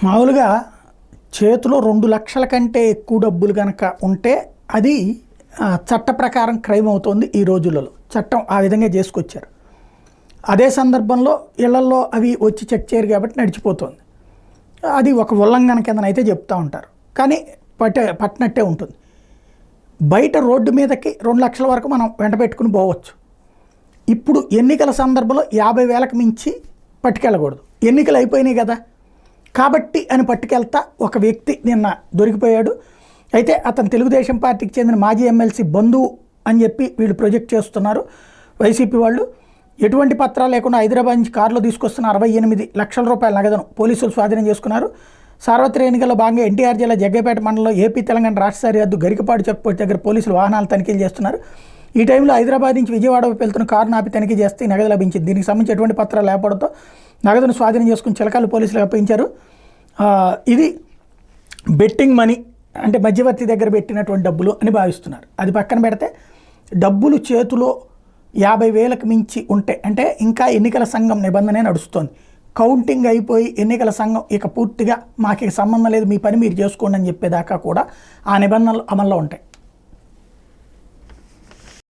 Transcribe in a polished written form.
మామూలుగా చేతిలో 2 లక్షల కంటే ఎక్కువ డబ్బులు కనుక ఉంటే అది చట్ట ప్రకారం క్రైమ్ అవుతుంది. ఈ రోజులలో చట్టం ఆ విధంగా చేసుకొచ్చారు. అదే సందర్భంలో ఇళ్లల్లో అవి వచ్చి చెక్ చేయరు కాబట్టి నడిచిపోతుంది. అది ఒక ఉల్లంఘన కిందనైతే చెప్తూ ఉంటారు, కానీ పట్టినట్టే ఉంటుంది. బయట రోడ్డు మీదకి 2 లక్షల వరకు మనం వెంట పెట్టుకుని పోవచ్చు. ఇప్పుడు ఎన్నికల సందర్భంలో 50,000కి మించి పట్టుకెళ్ళకూడదు. ఎన్నికలు అయిపోయినాయి కదా కాబట్టి అని పట్టుకెళ్తా ఒక వ్యక్తి నిన్న దొరికిపోయాడు. అయితే అతను తెలుగుదేశం పార్టీకి చెందిన మాజీ ఎమ్మెల్సీ బంధువు అని చెప్పి వీళ్ళు ప్రొజెక్ట్ చేస్తున్నారు వైసీపీ వాళ్ళు. ఎటువంటి పత్రాలు లేకుండా హైదరాబాద్ నుంచి కారులో తీసుకొస్తున్న 68 లక్షల రూపాయల నగదును పోలీసులు స్వాధీనం చేసుకున్నారు. సార్వత్రిక ఎన్నికల్లో భాగంగా ఎన్టీఆర్ జిల్లా జగ్గైపేట మండలంలో ఏపీ తెలంగాణ రాష్ట్ర సరిహద్దు గరికపాడు చెక్పోస్ట్ దగ్గర పోలీసులు వాహనాలు తనిఖీలు చేస్తున్నారు. ఈ టైంలో హైదరాబాద్ నుంచి విజయవాడ వెళ్తున్న కారును ఆపి తనిఖీ చేస్తే నగదు లభించింది. దీనికి సంబంధించి ఎటువంటి పత్రాలు లేకపోవడంతో నగదును స్వాధీనం చేసుకుని చిలకలు పోలీసులు అప్పగించారు. ఇది బెట్టింగ్ మనీ అంటే మధ్యవర్తి దగ్గర పెట్టినటువంటి డబ్బులు అని భావిస్తున్నారు. అది పక్కన పెడితే డబ్బులు చేతిలో 50,000కి మించి ఉంటే అంటే ఇంకా ఎన్నికల సంఘం నిబంధనే నడుస్తుంది. కౌంటింగ్ అయిపోయి ఎన్నికల సంఘం ఇక పూర్తిగా మాకు సంబంధం లేదు, మీ పని మీరు చేసుకోండి అని చెప్పేదాకా కూడా ఆ నిబంధనలు అమల్లో ఉంటాయి.